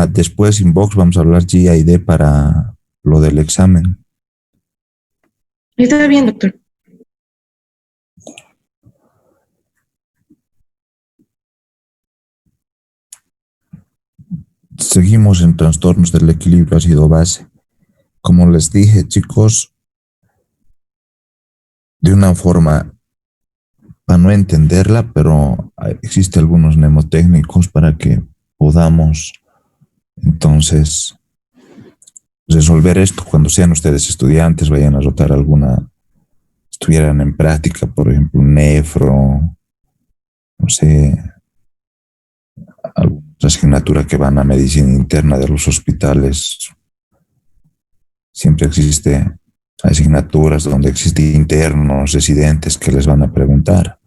Después, inbox, vamos a hablar G y D para lo del examen. Está bien, doctor. Seguimos en trastornos del equilibrio ácido-base. Como les dije, chicos, de una forma para no entenderla, pero existen algunos mnemotécnicos para que podamos entonces resolver esto cuando sean ustedes estudiantes, vayan a rotar alguna, estuvieran en práctica, por ejemplo, nefro, no sé, alguna asignatura que van a medicina interna de los hospitales. Siempre existe asignaturas donde existen internos, residentes que les van a preguntar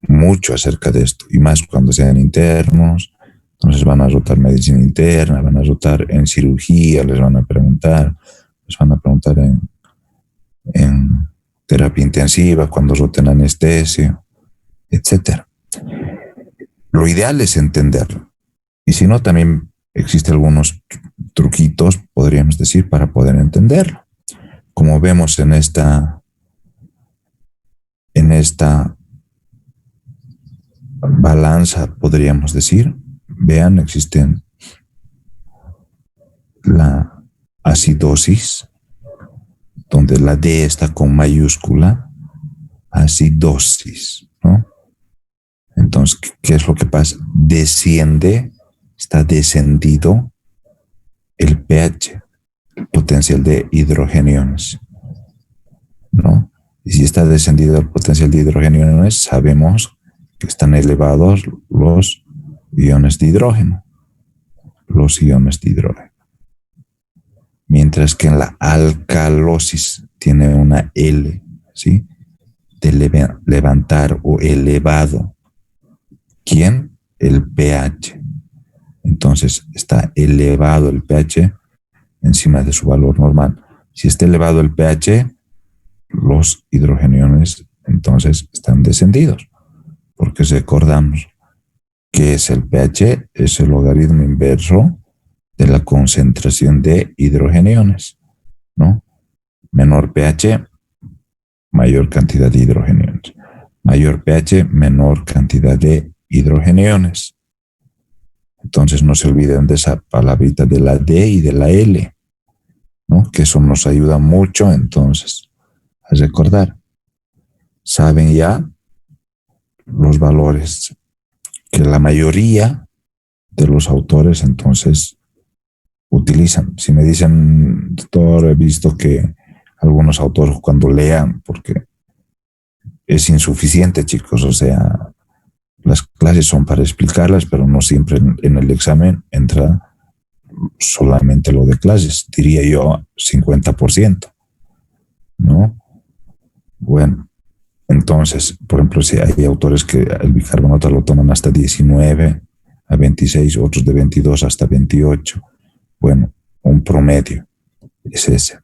mucho acerca de esto, y más cuando sean internos. Entonces van a rotar medicina interna, van a rotar en cirugía, les van a preguntar en terapia intensiva, cuando roten anestesia, etcétera. Lo ideal es entenderlo. Y si no, también existen algunos truquitos, podríamos decir, para poder entenderlo. Como vemos en esta balanza, podríamos decir, vean, existen la acidosis, donde la D está con mayúscula, acidosis, ¿no? Entonces, ¿qué es lo que pasa? Desciende, está descendido el pH, el potencial de hidrogeniones, ¿no? Y si está descendido el potencial de hidrogeniones, sabemos que están elevados los iones de hidrógeno, Mientras que en la alcalosis tiene una L, ¿sí? De levantar o elevado. ¿Quién? El pH. Entonces está elevado el pH encima de su valor normal. Si está elevado el pH, los hidrogeniones entonces están descendidos, porque recordamos que es el pH, es el logaritmo inverso de la concentración de hidrogeniones, ¿no? Menor pH, mayor cantidad de hidrogeniones. Mayor pH, menor cantidad de hidrogeniones. Entonces no se olviden de esa palabrita de la D y de la L, ¿no? Que eso nos ayuda mucho entonces a recordar. Saben ya los valores que la mayoría de los autores entonces utilizan. Si me dicen, doctor, he visto que algunos autores cuando lean, porque es insuficiente, chicos, o sea, las clases son para explicarlas, pero no siempre en el examen entra solamente lo de clases, diría yo 50%, ¿no? Bueno, entonces, por ejemplo, si hay autores que el bicarbonato lo toman hasta 19 a 26, otros de 22 hasta 28. Bueno, un promedio es ese.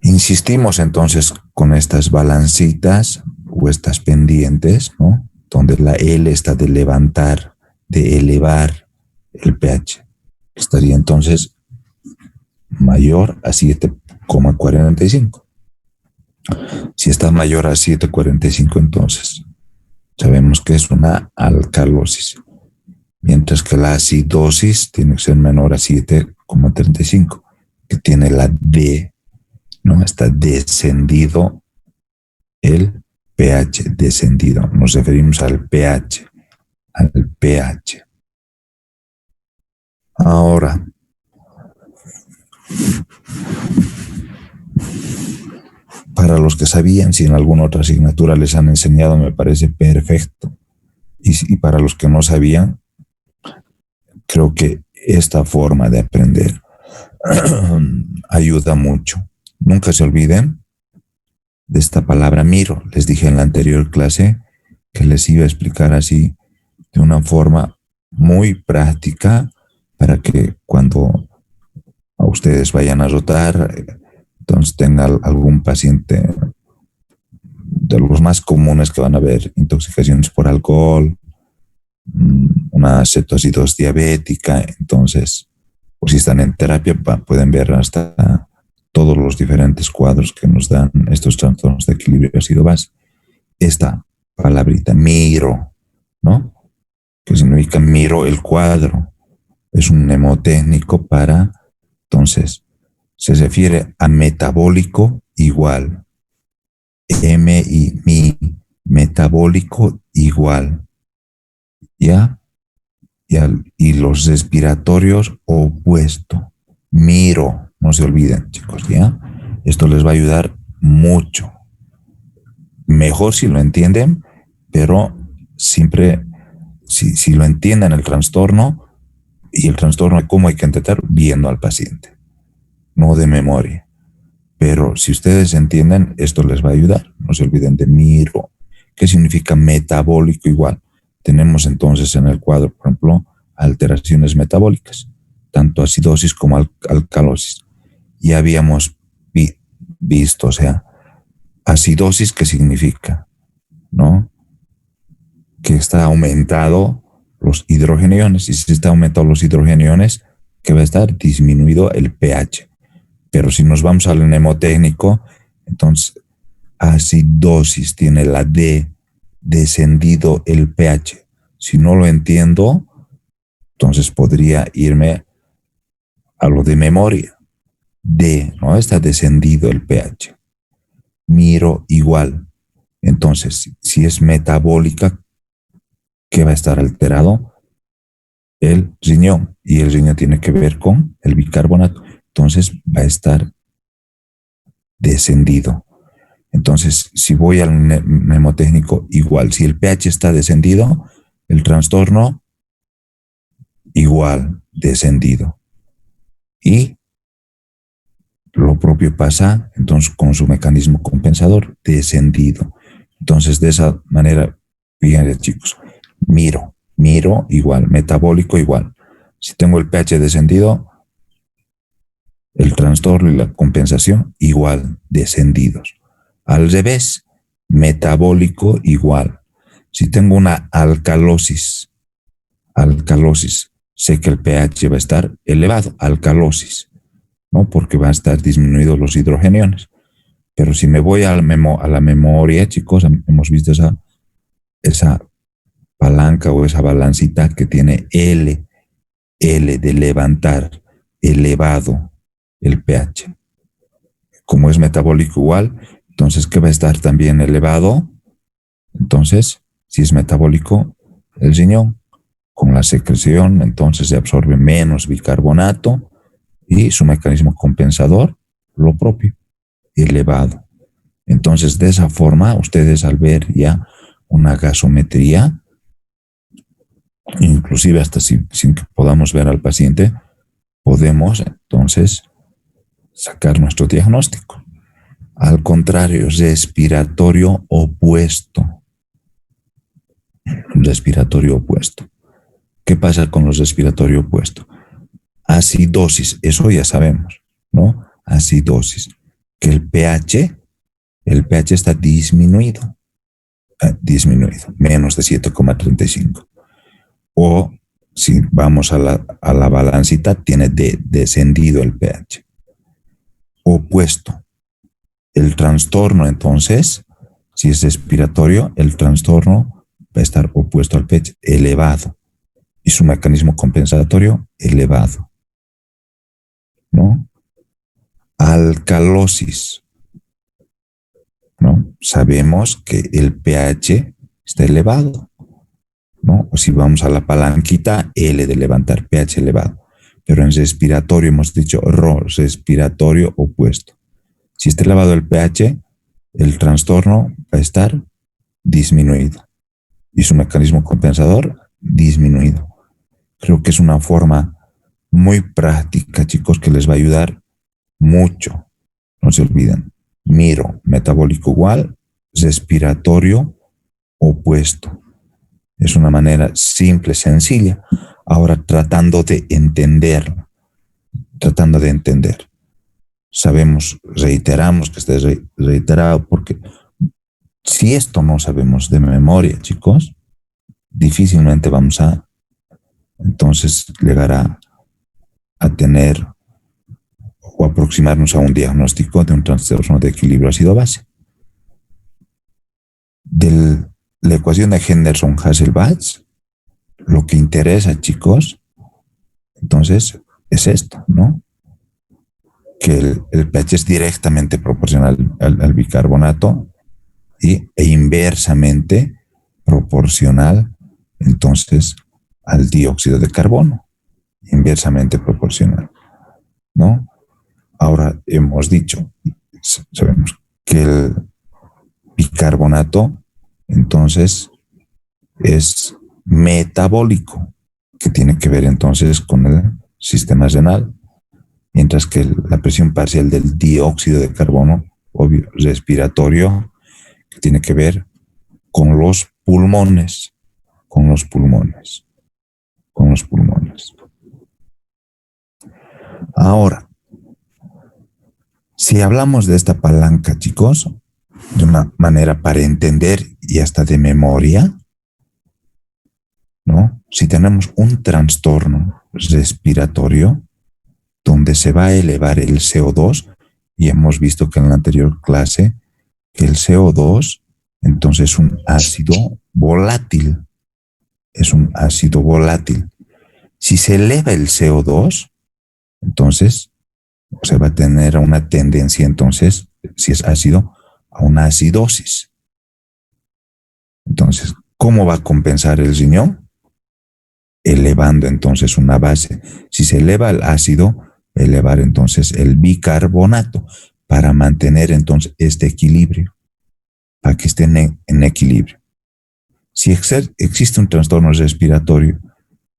Insistimos entonces con estas balancitas o estas pendientes, ¿no? Donde la L está de levantar, de elevar el pH. Estaría entonces mayor a 7,45. Si está mayor a 7,45, entonces sabemos que es una alcalosis. Mientras que la acidosis tiene que ser menor a 7,35, que tiene la D, ¿no? Está descendido el pH, descendido. Nos referimos al pH, Ahora, para los que sabían, si en alguna otra asignatura les han enseñado, me parece perfecto. Y para los que no sabían, creo que esta forma de aprender ayuda mucho. Nunca se olviden de esta palabra miro. Les dije en la anterior clase que les iba a explicar así de una forma muy práctica para que cuando a ustedes vayan a rotar, entonces tengan algún paciente de los más comunes que van a ver, intoxicaciones por alcohol, una cetoacidosis diabética. Entonces, o si están en terapia, pueden ver hasta todos los diferentes cuadros que nos dan estos trastornos de equilibrio ácido-base. Esta palabrita, miro, ¿no? Que significa miro el cuadro. Es un mnemotécnico para, entonces, se refiere a metabólico igual. mi, metabólico igual. ¿Ya? Y los respiratorios opuesto. Miro, no se olviden, chicos, ¿ya? Esto les va a ayudar mucho. Mejor si lo entienden, pero siempre, si lo entienden el trastorno, y el trastorno, ¿cómo hay que intentar? Viendo al paciente, no de memoria. Pero si ustedes entienden, esto les va a ayudar. No se olviden de miro. ¿Qué significa metabólico igual? Tenemos entonces en el cuadro, por ejemplo, alteraciones metabólicas, tanto acidosis como alcalosis. Ya habíamos visto, o sea, acidosis, ¿qué significa? ¿No? Que está aumentado los hidrogeniones. Y si está aumentado los hidrogeniones, que va a estar disminuido el pH. Pero si nos vamos al mnemotécnico, entonces acidosis tiene la D, descendido el pH. Si no lo entiendo, entonces podría irme a lo de memoria. D, ¿no? Está descendido el pH. Miro igual. Entonces, si es metabólica, ¿qué va a estar alterado? El riñón. Y el riñón tiene que ver con el bicarbonato. Entonces va a estar descendido. Entonces, si voy al mnemotécnico, igual. Si el pH está descendido, el trastorno igual, descendido. Y lo propio pasa entonces con su mecanismo compensador, descendido. Entonces, de esa manera, fíjense, chicos, miro igual, metabólico igual. Si tengo el pH descendido, el trastorno y la compensación igual, descendidos. Al revés, metabólico igual. Si tengo una alcalosis, sé que el pH va a estar elevado, alcalosis, ¿no? Porque van a estar disminuidos los hidrogeniones. Pero si me voy a la memoria, chicos, hemos visto esa palanca o esa balancita que tiene L de levantar, elevado el pH. Como es metabólico igual, entonces, ¿qué va a estar también elevado? Entonces, si es metabólico, el riñón, con la secreción, entonces se absorbe menos bicarbonato y su mecanismo compensador, lo propio, elevado. Entonces, de esa forma, ustedes al ver ya una gasometría, inclusive hasta sin que podamos ver al paciente, podemos entonces sacar nuestro diagnóstico. Al contrario, respiratorio opuesto. Respiratorio opuesto. ¿Qué pasa con los respiratorio opuesto? Acidosis, eso ya sabemos, ¿no? Acidosis. Que el pH está disminuido, menos de 7,35. O si vamos a la balancita, tiene descendido el pH. Opuesto. El trastorno, entonces, si es respiratorio, el trastorno va a estar opuesto al pH, elevado. Y su mecanismo compensatorio, elevado. ¿No? Alcalosis. ¿No? Sabemos que el pH está elevado, ¿no? O si vamos a la palanquita, L de levantar, pH elevado. Pero en respiratorio hemos dicho respiratorio opuesto. Si está elevado el pH, el trastorno va a estar disminuido y su mecanismo compensador disminuido. Creo que es una forma muy práctica, chicos, que les va a ayudar mucho. No se olviden. Miro, metabólico igual, respiratorio opuesto. Es una manera simple, sencilla. Ahora tratando de entender. Sabemos, reiteramos que esté reiterado, porque si esto no sabemos de memoria, chicos, difícilmente vamos a entonces llegar a tener o aproximarnos a un diagnóstico de un trastorno de equilibrio ácido-base. De la ecuación de Henderson-Hasselbalch, lo que interesa, chicos, entonces es esto, ¿no? Que el pH es directamente proporcional al bicarbonato e inversamente proporcional, entonces, al dióxido de carbono, inversamente proporcional, ¿no? Ahora hemos dicho, sabemos que el bicarbonato, entonces, es metabólico, que tiene que ver entonces con el sistema renal, mientras que la presión parcial del dióxido de carbono, obvio, respiratorio, que tiene que ver con los pulmones, con los pulmones, con los pulmones. Ahora, si hablamos de esta palanca, chicos, de una manera para entender y hasta de memoria, ¿no? Si tenemos un trastorno respiratorio donde se va a elevar el CO2, y hemos visto que en la anterior clase que el CO2 entonces es un ácido volátil, es un ácido volátil. Si se eleva el CO2, entonces se va a tener una tendencia, entonces, si es ácido, a una acidosis. Entonces, ¿cómo va a compensar el riñón? Elevando entonces una base. Si se eleva el ácido, elevar entonces el bicarbonato para mantener entonces este equilibrio, para que estén en equilibrio. Si existe un trastorno respiratorio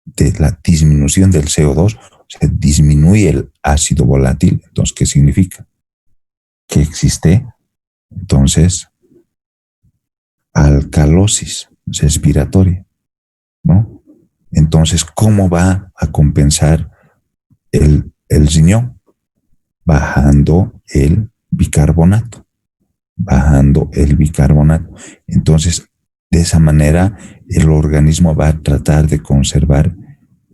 de la disminución del CO2, se disminuye el ácido volátil, entonces, ¿qué significa? Que existe, entonces, alcalosis respiratoria, ¿no? Entonces, ¿cómo va a compensar el riñón? Bajando el bicarbonato, bajando el bicarbonato. Entonces, de esa manera, el organismo va a tratar de conservar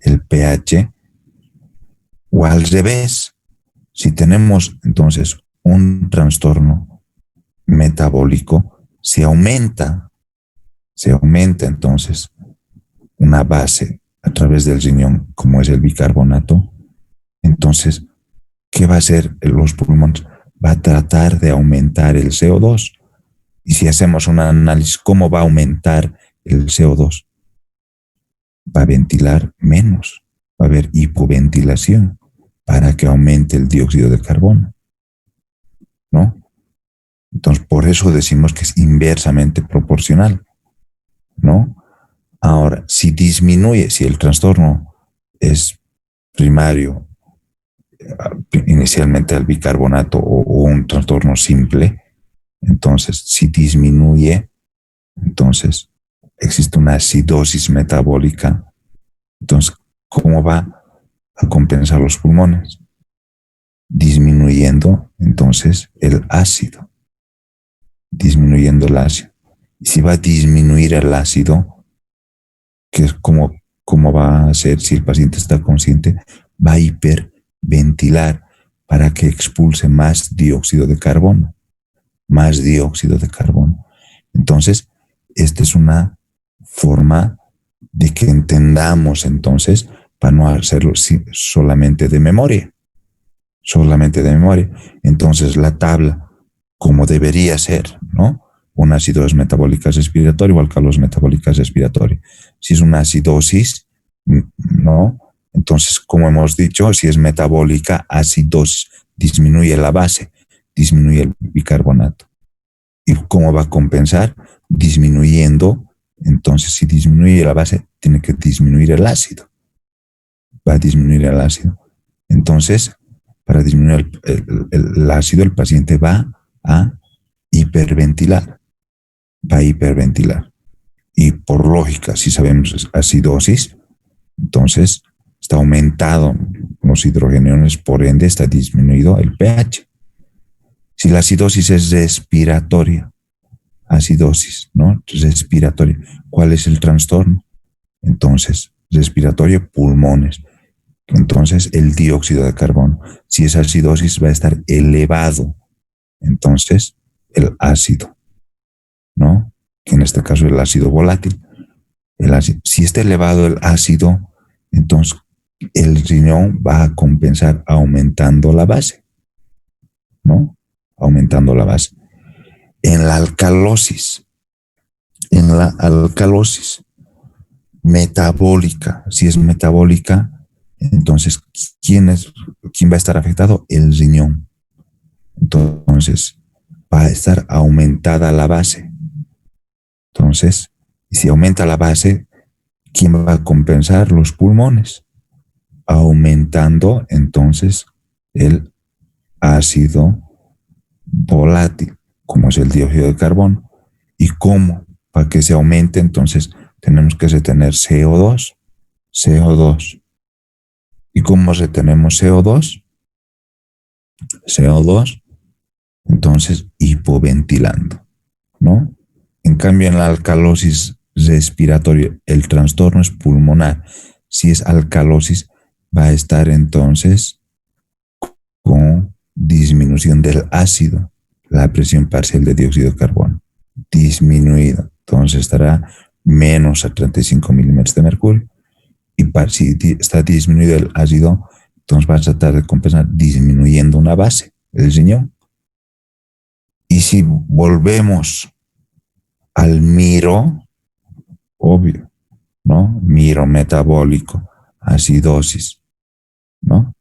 el pH, o al revés, si tenemos entonces un trastorno metabólico, se aumenta entonces una base a través del riñón, como es el bicarbonato. Entonces, ¿qué va a hacer los pulmones? Va a tratar de aumentar el CO2. Y si hacemos un análisis, ¿cómo va a aumentar el CO2? Va a ventilar menos, va a haber hipoventilación para que aumente el dióxido de carbono, ¿no? Entonces, por eso decimos que es inversamente proporcional, ¿no? Ahora, si disminuye, si el trastorno es primario, inicialmente al bicarbonato o un trastorno simple, entonces, si disminuye, entonces existe una acidosis metabólica. Entonces, ¿cómo va a compensar los pulmones? Disminuyendo entonces el ácido, disminuyendo el ácido. Y si va a disminuir el ácido, que es cómo va a ser si el paciente está consciente, va a hiperventilar para que expulse más dióxido de carbono, más dióxido de carbono. Entonces, esta es una forma de que entendamos entonces, para no hacerlo solamente de memoria, solamente de memoria. Entonces, la tabla, como debería ser, ¿no? Una acidosis metabólica respiratoria o alcalosis metabólica respiratoria. Si es una acidosis, ¿no? Entonces, como hemos dicho, si es metabólica, acidosis, disminuye la base, disminuye el bicarbonato. ¿Y cómo va a compensar? Disminuyendo. Entonces, si disminuye la base, tiene que disminuir el ácido. Va a disminuir el ácido. Entonces, para disminuir el ácido, el paciente va a hiperventilar. Va a hiperventilar. Y por lógica, si sabemos acidosis, entonces está aumentado los hidrogeniones, por ende está disminuido el pH. Si la acidosis es respiratoria, acidosis, ¿no? Respiratoria, ¿cuál es el trastorno? entonces respiratorio, pulmones. Entonces el dióxido de carbono, si esa acidosis va a estar elevado, entonces el ácido, ¿no? Que en este caso el ácido volátil. Si está elevado el ácido, entonces el riñón va a compensar aumentando la base, ¿no? Aumentando la base. En la alcalosis, metabólica, si es metabólica, entonces, ¿quién va a estar afectado? El riñón. Entonces, va a estar aumentada la base. Entonces, si aumenta la base, ¿quién va a compensar? Los pulmones, aumentando entonces el ácido volátil, como es el dióxido de carbono. ¿Y cómo? Para que se aumente, entonces tenemos que retener CO2. ¿Y cómo retenemos CO2? Entonces hipoventilando, ¿no? En cambio, en la alcalosis respiratoria, el trastorno es pulmonar. Si es alcalosis, va a estar entonces con disminución del ácido, la presión parcial de dióxido de carbono, disminuida. Entonces estará menos a 35 milímetros de mercurio. Y si está disminuido el ácido, entonces vas a tratar de compensar disminuyendo una base, el riñón. Y si volvemos al miro, obvio, ¿no? Miro metabólico, acidosis, ¿no?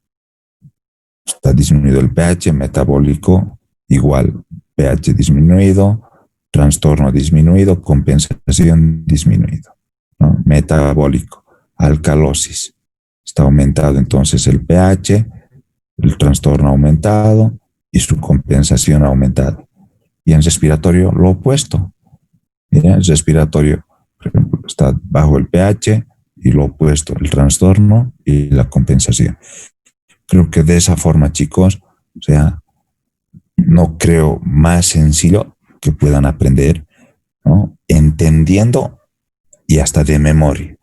Está disminuido el pH metabólico, igual, pH disminuido, trastorno disminuido, compensación disminuido, ¿no? Metabólico, alcalosis, está aumentado entonces el pH, el trastorno aumentado y su compensación aumentada. Y en respiratorio, lo opuesto. El respiratorio, por ejemplo, está bajo el pH y lo opuesto, el trastorno y la compensación. Creo que de esa forma, chicos, o sea, no creo más sencillo que puedan aprender, ¿no? Entendiendo y hasta de memoria.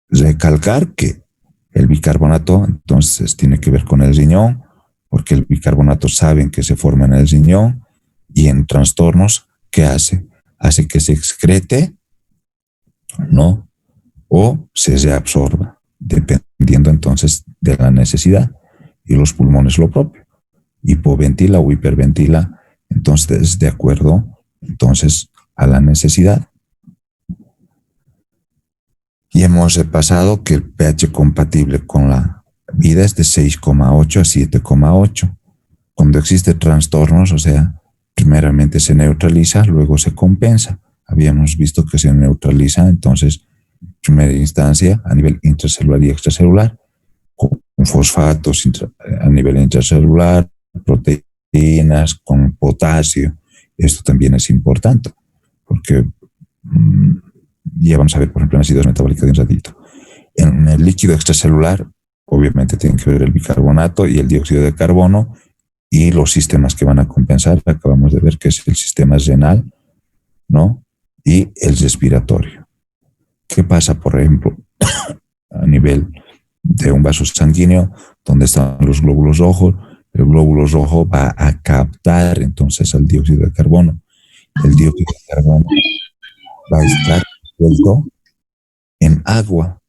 Recalcar que el bicarbonato entonces tiene que ver con el riñón, porque el bicarbonato saben que se forma en el riñón y en trastornos, ¿qué hace? Hace que se excrete, ¿no? O se reabsorba, dependiendo entonces de la necesidad. Y los pulmones lo propio, hipoventila o hiperventila, entonces de acuerdo entonces a la necesidad. Y hemos repasado que el pH compatible con la vida es de 6,8 a 7,8. Cuando existen trastornos, o sea, primeramente se neutraliza, luego se compensa. Habíamos visto que se neutraliza, entonces, en primera instancia, a nivel intracelular y extracelular, con fosfatos a nivel intracelular, proteínas, con potasio. Esto también es importante, porque ya vamos a ver, por ejemplo, en acidosis metabólica de un ratito. En el líquido extracelular, obviamente tienen que ver el bicarbonato y el dióxido de carbono y los sistemas que van a compensar. Acabamos de ver que es el sistema renal, ¿no? Y el respiratorio. ¿Qué pasa, por ejemplo, a nivel de un vaso sanguíneo donde están los glóbulos rojos? El glóbulo rojo va a captar entonces el dióxido de carbono. El dióxido de carbono va a estar suelto en agua.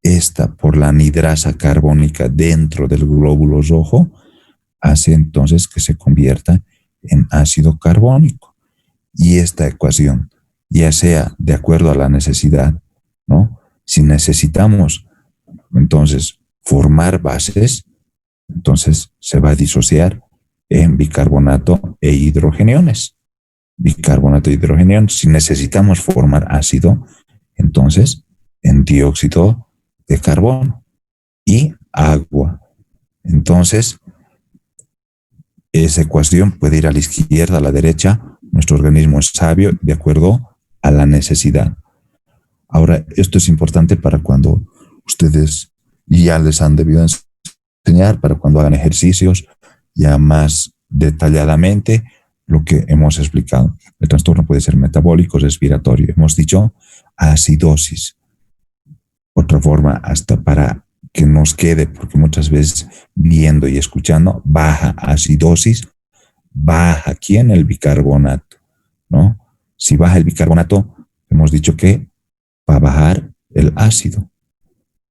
Esta, por la anhidrasa carbónica dentro del glóbulo rojo, hace entonces que se convierta en ácido carbónico. Y esta ecuación, ya sea de acuerdo a la necesidad, ¿no? Si necesitamos entonces formar bases, entonces se va a disociar en bicarbonato e hidrogeniones. Bicarbonato e hidrogeniones. Si necesitamos formar ácido, entonces en dióxido de carbono y agua. Entonces, esa ecuación puede ir a la izquierda, a la derecha. Nuestro organismo es sabio de acuerdo a la necesidad. Ahora, esto es importante para cuando ustedes ya les han debido enseñar, para cuando hagan ejercicios ya más detalladamente lo que hemos explicado. El trastorno puede ser metabólico, respiratorio. Hemos dicho acidosis. Otra forma, hasta para que nos quede, porque muchas veces viendo y escuchando, baja acidosis, baja ¿quién? El bicarbonato, ¿no? Si baja el bicarbonato, hemos dicho que va a bajar el ácido,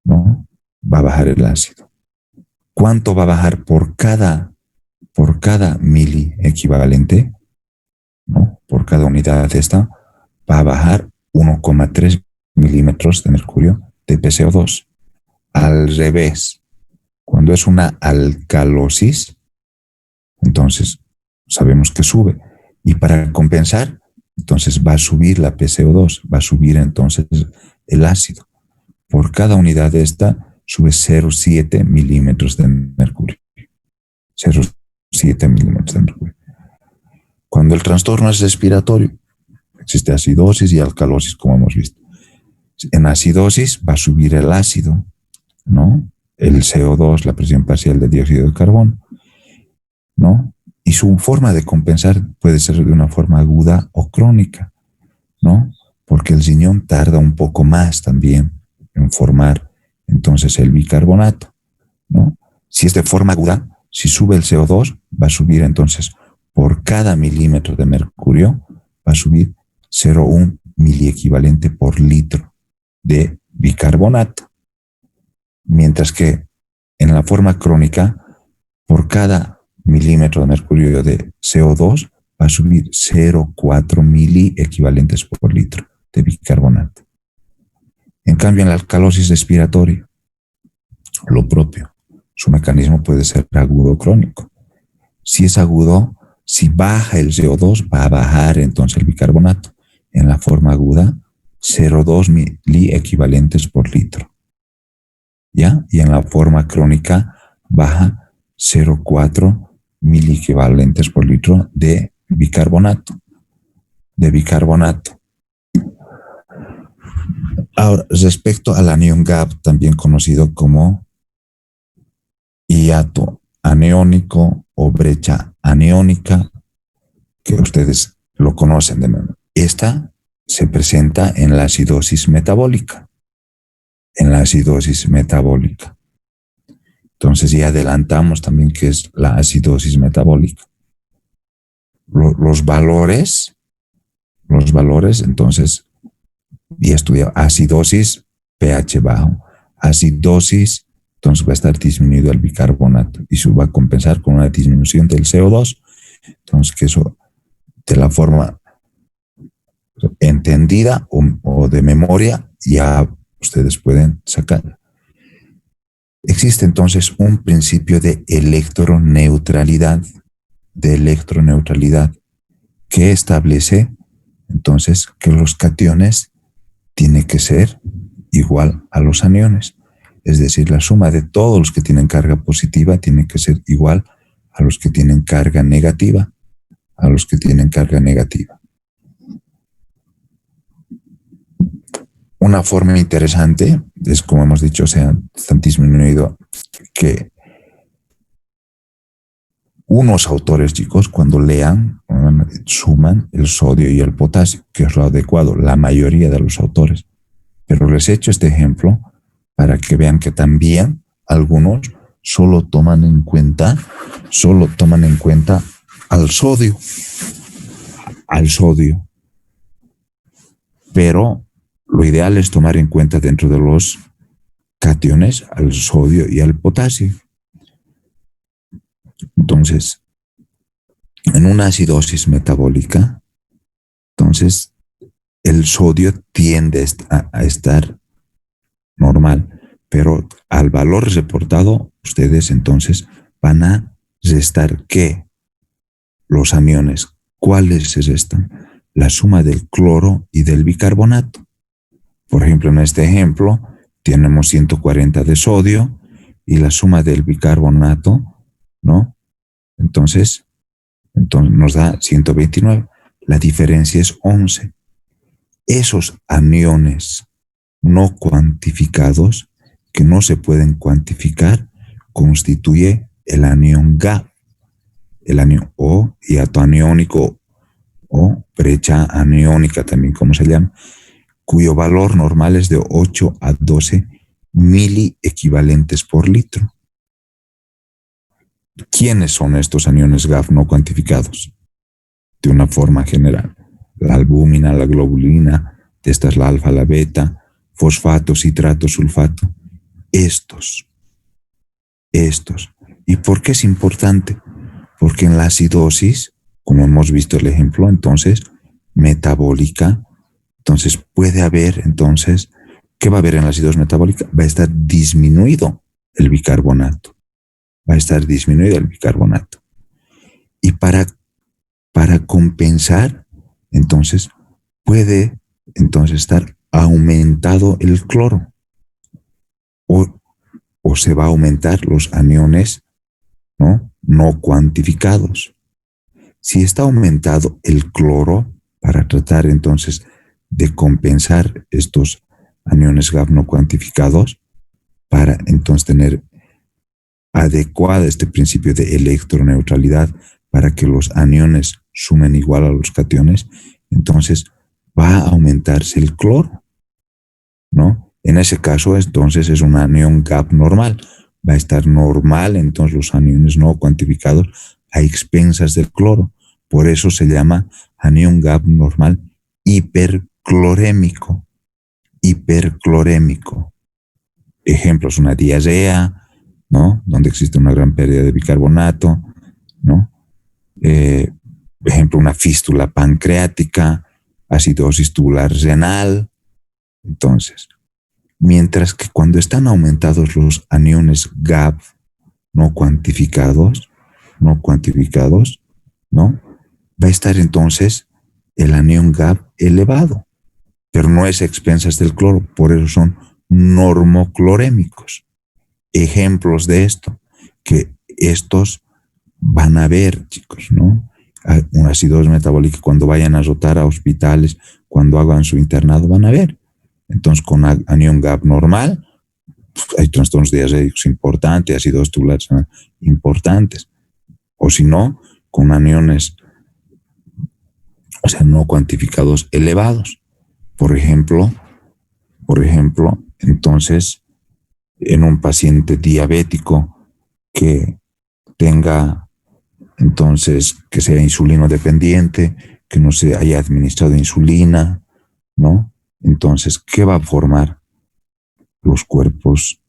¿no? Va a bajar el ácido. ¿Cuánto va a bajar por cada mili equivalente? ¿No? Por cada unidad de esta, va a bajar 1,3 milímetros de mercurio de PCO2. Al revés, cuando es una alcalosis, entonces sabemos que sube. Y para compensar, entonces va a subir la PCO2, va a subir entonces el ácido. Por cada unidad de esta sube 0,7 milímetros de mercurio. 0,7 milímetros de mercurio. Cuando el trastorno es respiratorio, existe acidosis y alcalosis, como hemos visto. En acidosis va a subir el ácido, ¿no? El CO2, la presión parcial de dióxido de carbono, ¿no? Y su forma de compensar puede ser de una forma aguda o crónica, ¿no? Porque el riñón tarda un poco más también en formar entonces el bicarbonato, ¿no? Si es de forma aguda, si sube el CO2, va a subir entonces por cada milímetro de mercurio, va a subir 0,1 miliequivalente por litro de bicarbonato. Mientras que en la forma crónica, por cada milímetro de mercurio de CO2, va a subir 0,4 miliequivalentes por litro de bicarbonato. En cambio, en la alcalosis respiratoria, lo propio. Su mecanismo puede ser agudo o crónico. Si es agudo, si baja el CO2, va a bajar entonces el bicarbonato. En la forma aguda, 0,2 miliequivalentes por litro. ¿Ya? Y en la forma crónica, baja 0,4 miliequivalentes por litro de bicarbonato. Ahora, respecto al anión gap, también conocido como hiato aniónico o brecha aniónica, que ustedes lo conocen de memoria. Esta se presenta en la acidosis metabólica. Entonces ya adelantamos también qué es la acidosis metabólica. Los valores, entonces, ya estudiado acidosis, pH bajo, acidosis, entonces va a estar disminuido el bicarbonato y se va a compensar con una disminución del CO2. Entonces, que eso de la forma entendida o de memoria ya ustedes pueden sacar. Existe entonces un principio de electroneutralidad, que establece entonces que los cationes tienen que ser igual a los aniones. Es decir, la suma de todos los que tienen carga positiva tiene que ser igual a los que tienen carga negativa. Una forma interesante es, como hemos dicho, están disminuido que unos autores, chicos, cuando lean, suman el sodio y el potasio, que es lo adecuado, la mayoría de los autores. Pero les he hecho este ejemplo para que vean que también algunos solo toman en cuenta al sodio. Pero lo ideal es tomar en cuenta dentro de los cationes al sodio y al potasio. Entonces, en una acidosis metabólica, entonces el sodio tiende a estar normal, pero al valor reportado, ustedes entonces van a restar ¿qué? Los aniones. ¿Cuáles se restan? La suma del cloro y del bicarbonato. Por ejemplo, en este ejemplo, tenemos 140 de sodio y la suma del bicarbonato, ¿no? Entonces nos da 129. La diferencia es 11. Esos aniones no cuantificados, que no se pueden cuantificar, constituye el anión gap, el anión o hiato aniónico o brecha aniónica también, como se llama. cuyo valor normal es de 8 a 12 miliequivalentes por litro. ¿Quiénes son estos aniones GAF no cuantificados? De una forma general, la albúmina, la globulina, de esta es la alfa, la beta, fosfato, citrato, sulfato. Estos. ¿Y por qué es importante? Porque en la acidosis, como hemos visto el ejemplo, entonces, metabólica, entonces puede haber, entonces, ¿qué va a haber en la acidosis metabólica? Va a estar disminuido el bicarbonato. Y para compensar, entonces, puede entonces estar aumentado el cloro o se va a aumentar los aniones no cuantificados. Si está aumentado el cloro, para tratar entonces de compensar estos aniones GAF no cuantificados, para entonces tener adecuada este principio de electroneutralidad para que los aniones sumen igual a los cationes, entonces va a aumentarse el cloro, ¿no? En ese caso, entonces es un anión GAP normal. Va a estar normal, entonces los aniones no cuantificados a expensas del cloro. Por eso se llama anión GAP normal hiperclorémico. Ejemplos, una diazea, ¿no? Donde existe una gran pérdida de bicarbonato, ¿no? Ejemplo, una fístula pancreática, acidosis tubular renal. Entonces, mientras que cuando están aumentados los aniones GAP no cuantificados, ¿no? Va a estar entonces el anión GAP elevado, pero no es a expensas del cloro, por eso son normoclorémicos. Ejemplos de esto, que estos van a ver, chicos, ¿no? Una acidosis metabólica cuando vayan a rotar a hospitales, cuando hagan su internado, van a ver. Entonces, con anión GAP normal, hay trastornos diarreicos importantes, acidosis tubulares importantes. O si no, con aniones, o sea, no cuantificados elevados. Por ejemplo, entonces, en un paciente diabético que tenga, entonces, que sea insulino dependiente, que no se haya administrado insulina, ¿no? Entonces, ¿qué va a formar? Los cuerpos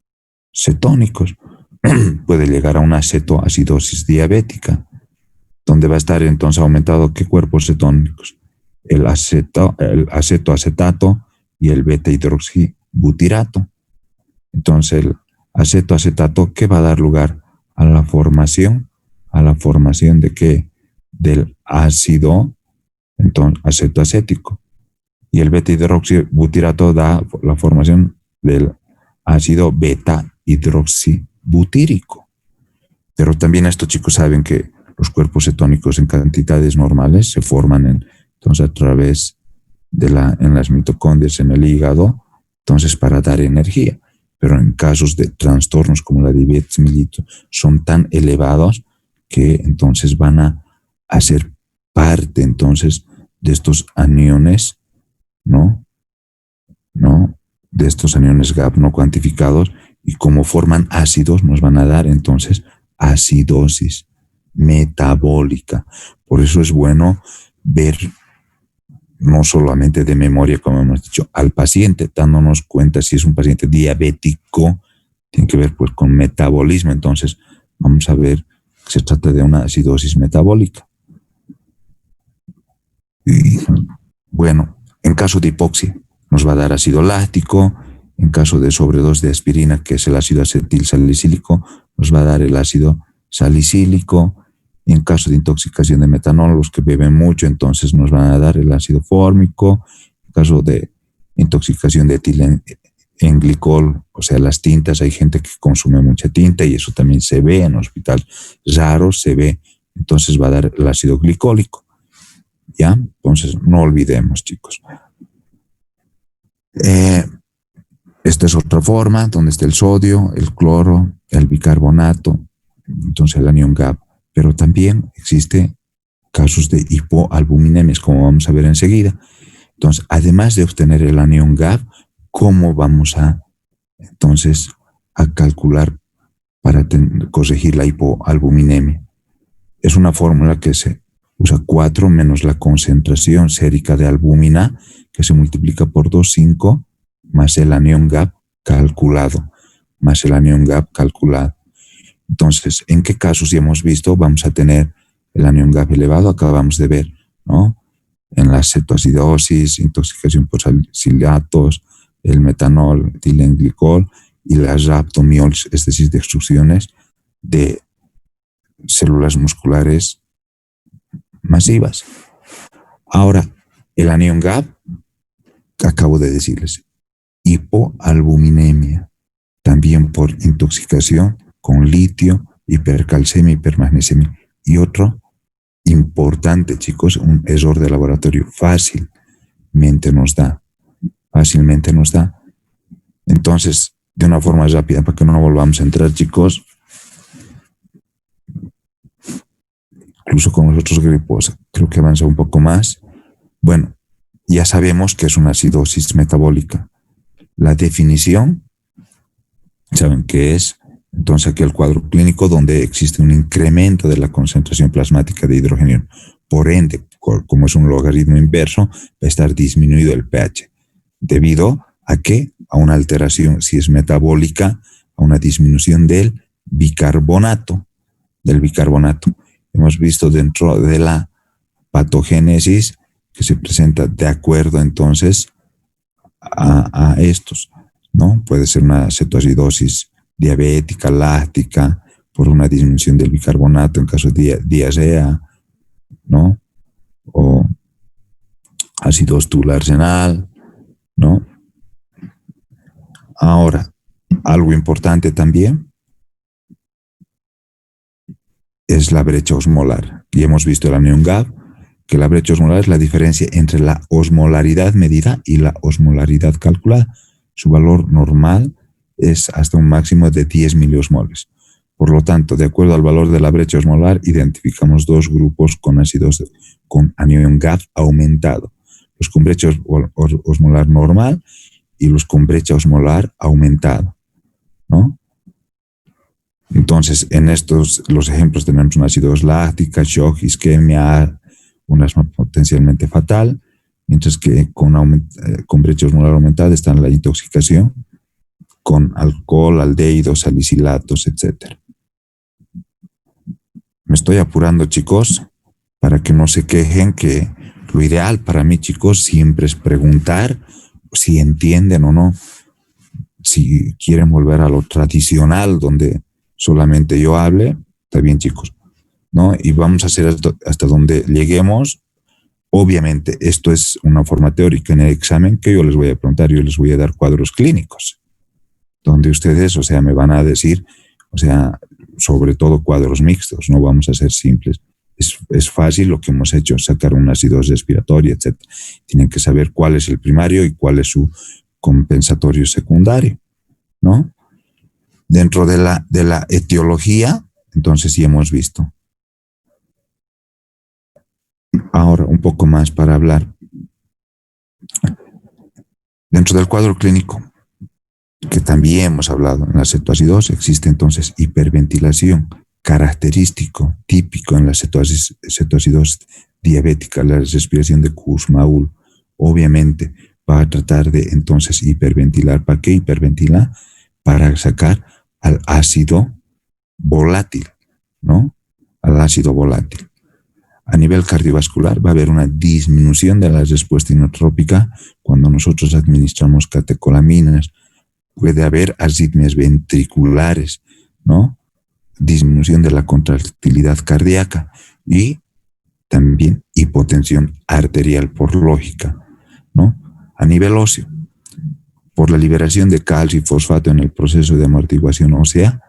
cetónicos. Puede llegar a una cetoacidosis diabética, donde va a estar entonces aumentado ¿qué cuerpos cetónicos? El acetoacetato y el beta-hidroxibutirato. Entonces, el acetoacetato, ¿qué va a dar lugar? A la formación de qué? Del ácido, entonces, acetoacético. Y el beta-hidroxibutirato da la formación del ácido beta-hidroxibutírico. Pero también estos chicos saben que los cuerpos cetónicos en cantidades normales se forman entonces a través de en las mitocondrias en el hígado, entonces para dar energía. Pero en casos de trastornos como la diabetes mellitus son tan elevados que entonces van a hacer parte entonces de estos aniones, ¿no? De estos aniones GAP no cuantificados, y como forman ácidos nos van a dar entonces acidosis metabólica. Por eso es bueno ver no solamente de memoria, como hemos dicho, al paciente, dándonos cuenta si es un paciente diabético, tiene que ver pues con metabolismo. Entonces vamos a ver que se trata de una acidosis metabólica. Y bueno, en caso de hipoxia nos va a dar ácido láctico. En caso de sobredosis de aspirina, que es el ácido acetil salicílico, nos va a dar el ácido salicílico. En caso de intoxicación de metanol, los que beben mucho, entonces nos van a dar el ácido fórmico. En caso de intoxicación de etilenglicol, o sea, las tintas, hay gente que consume mucha tinta y eso también se ve en hospitales raros, se ve, entonces va a dar el ácido glicólico. ¿Ya? Entonces, no olvidemos, chicos. Esta es otra forma, donde está el sodio, el cloro, el bicarbonato, entonces el anión GAP. Pero también existe casos de hipoalbuminemias, como vamos a ver enseguida. Entonces, además de obtener el anión GAP, ¿cómo vamos a entonces a calcular para corregir la hipoalbuminemia? Es una fórmula que se usa 4 menos la concentración sérica de albúmina, que se multiplica por 2,5, más el anión GAP calculado, más el anión GAP calculado. Entonces, ¿en qué casos ya hemos visto vamos a tener el anión GAP elevado? Acabamos de ver, ¿no? En la cetoacidosis, intoxicación por siliatos, el metanol, etilenglicol y las rhabdomyolis, es decir, destrucciones de células musculares masivas. Ahora, el anión GAP, acabo de decirles, hipoalbuminemia, también por intoxicación con litio, hipercalcemia, hipermagnesemia. Y otro importante, chicos, un error de laboratorio, fácilmente nos da. Entonces, de una forma rápida, para que no volvamos a entrar, chicos, incluso con los otros grupos, creo que avanza un poco más. Bueno, ya sabemos que es una acidosis metabólica. La definición, ¿saben qué es? Entonces aquí el cuadro clínico donde existe un incremento de la concentración plasmática de hidrógeno. Por ende, como es un logaritmo inverso, va a estar disminuido el pH. ¿Debido a qué? A una alteración, si es metabólica, a una disminución del bicarbonato. Hemos visto dentro de la patogénesis que se presenta de acuerdo entonces a estos, ¿no? Puede ser una cetoacidosis diabética, láctica, por una disminución del bicarbonato en caso de diarrea, ¿no? O acidosis tubular renal, ¿no? Ahora, algo importante también es la brecha osmolar. Y hemos visto el anión GAP, que la brecha osmolar es la diferencia entre la osmolaridad medida y la osmolaridad calculada. Su valor normal es hasta un máximo de 10 miliosmoles. Por lo tanto, de acuerdo al valor de la brecha osmolar, identificamos dos grupos con ácidos con anión GAP aumentado. Los con brecha osmolar normal y los con brecha osmolar aumentada, ¿no? Entonces, en estos, los ejemplos tenemos una acidosis láctica, shock, isquemia, un asma potencialmente fatal, mientras que con brecha osmolar aumentada está la intoxicación con alcohol, aldehídos, salicilatos, etc. Me estoy apurando, chicos, para que no se quejen, que lo ideal para mí, chicos, siempre es preguntar si entienden o no. Si quieren volver a lo tradicional, donde solamente yo hable, está bien, chicos, ¿no? Y vamos a hacer hasta donde lleguemos. Obviamente, esto es una forma teórica. En el examen que yo les voy a preguntar, yo les voy a dar cuadros clínicos, donde ustedes, o sea, me van a decir, o sea, sobre todo cuadros mixtos, no vamos a ser simples. Es fácil lo que hemos hecho, sacar una acidosis respiratoria, etc. Tienen que saber cuál es el primario y cuál es su compensatorio secundario, ¿no? Dentro de la etiología, entonces sí hemos visto. Ahora, un poco más para hablar. Dentro del cuadro clínico, que también hemos hablado en la cetoacidosis, existe entonces hiperventilación, característico, típico en la cetoacidosis diabética, la respiración de Kussmaul. Obviamente va a tratar de entonces hiperventilar. ¿Para qué hiperventilar? Para sacar al ácido volátil, ¿no? Al ácido volátil. A nivel cardiovascular va a haber una disminución de la respuesta inotrópica cuando nosotros administramos catecolaminas. Puede haber arritmias ventriculares, ¿no? Disminución de la contractilidad cardíaca y también hipotensión arterial por lógica, ¿no? A nivel óseo, por la liberación de calcio y fosfato en el proceso de amortiguación ósea,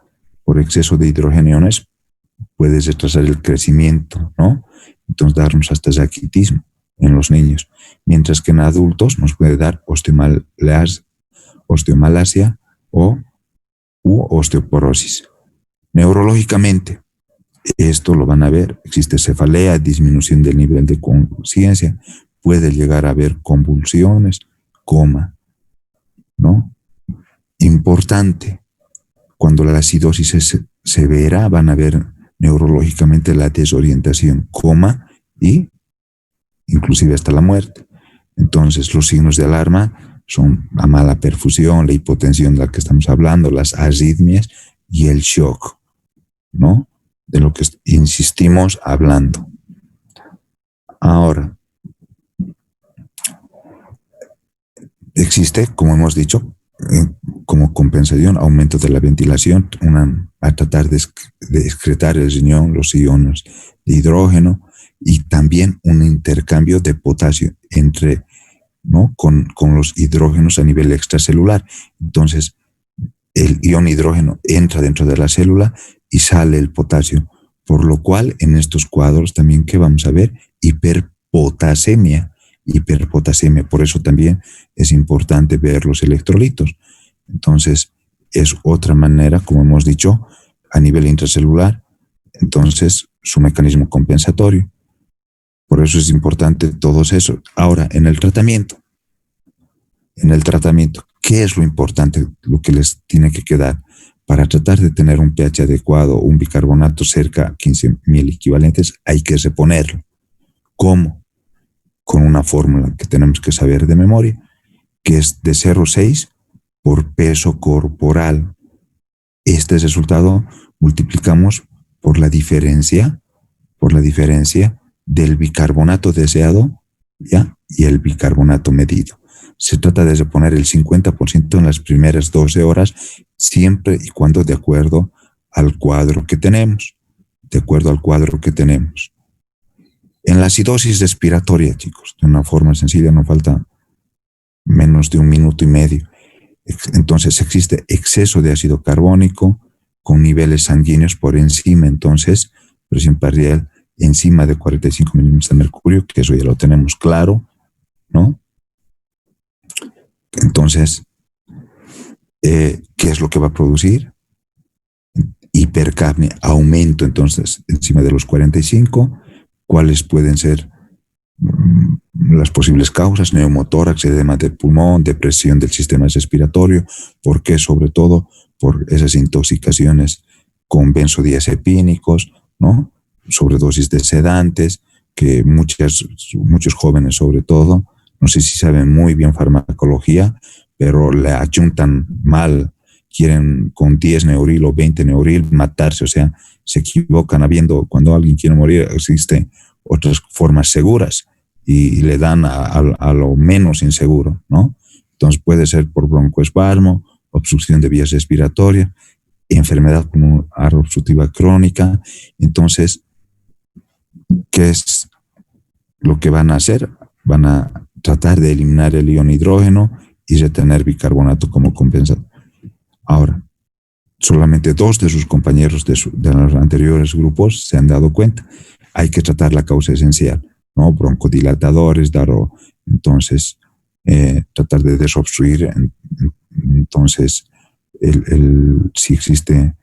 por exceso de hidrogeniones, puede retrasar el crecimiento, ¿no? Entonces darnos hasta raquitismo en los niños, mientras que en adultos nos puede dar osteomalacia u osteoporosis. Neurológicamente, esto lo van a ver, existe cefalea, disminución del nivel de conciencia, puede llegar a haber convulsiones, coma, ¿no? Importante, cuando la acidosis es severa, van a ver neurológicamente la desorientación, coma y inclusive hasta la muerte. Entonces, los signos de alarma son la mala perfusión, la hipotensión de la que estamos hablando, las arritmias y el shock, ¿no? De lo que insistimos hablando. Ahora, existe, como hemos dicho, como compensación, aumento de la ventilación, a tratar de excretar el riñón, los iones de hidrógeno, y también un intercambio de potasio entre, ¿no? con los hidrógenos a nivel extracelular. Entonces, el ion hidrógeno entra dentro de la célula y sale el potasio, por lo cual en estos cuadros también, ¿qué vamos a ver? Hiperpotasemia. Por eso también es importante ver los electrolitos. Entonces, es otra manera, como hemos dicho, a nivel intracelular, entonces su mecanismo compensatorio. Por eso es importante todo eso. Ahora, en el tratamiento, ¿qué es lo importante, lo que les tiene que quedar? Para tratar de tener un pH adecuado, un bicarbonato cerca a 15.000 equivalentes, hay que reponerlo. ¿Cómo? Con una fórmula que tenemos que saber de memoria, que es de 0,6 por peso corporal. Este resultado multiplicamos por la diferencia del bicarbonato deseado, ¿ya? Y el bicarbonato medido. Se trata de reponer el 50% en las primeras 12 horas, siempre y cuando de acuerdo al cuadro que tenemos. En la acidosis respiratoria, chicos, de una forma sencilla, no falta menos de 1 minuto y medio. Entonces existe exceso de ácido carbónico con niveles sanguíneos por encima, entonces presión arterial encima de 45 milímetros de mercurio, que eso ya lo tenemos claro, ¿no? Entonces, ¿qué es lo que va a producir? Hipercapnia, aumento entonces encima de los 45. ¿Cuáles pueden ser las posibles causas? Neumotórax, edema de pulmón, depresión del sistema respiratorio. ¿Por qué? Sobre todo por esas intoxicaciones con benzodiazepínicos, ¿no? Sobredosis de sedantes, que muchos jóvenes sobre todo, no sé si saben muy bien farmacología, pero le achuntan mal, quieren con 10 neuril o 20 neuril matarse, o sea, se equivocan. Cuando alguien quiere morir, existen otras formas seguras y le dan a lo menos inseguro, ¿no? Entonces puede ser por broncoespasmo, obstrucción de vías respiratorias, enfermedad pulmonar obstructiva crónica. Entonces, ¿qué es lo que van a hacer? Van a tratar de eliminar el ion hidrógeno y retener bicarbonato como compensador. Ahora, solamente 2 de sus compañeros de los anteriores grupos se han dado cuenta. Hay que tratar la causa esencial, ¿no? Broncodilatadores, entonces, tratar de desobstruir, entonces, si existe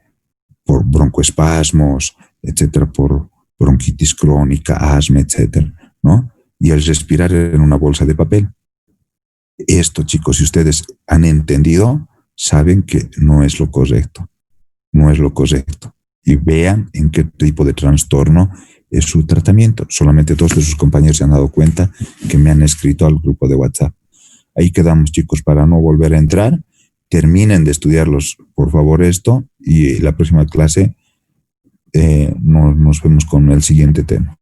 por broncoespasmos, etcétera, por bronquitis crónica, asma, etcétera, ¿no? Y el respirar en una bolsa de papel. Esto, chicos, si ustedes han entendido, saben que no es lo correcto. Y vean en qué tipo de trastorno es su tratamiento. Solamente 2 de sus compañeros se han dado cuenta, que me han escrito al grupo de WhatsApp. Ahí quedamos, chicos, para no volver a entrar. Terminen de estudiarlos, por favor, esto, y la próxima clase nos vemos con el siguiente tema.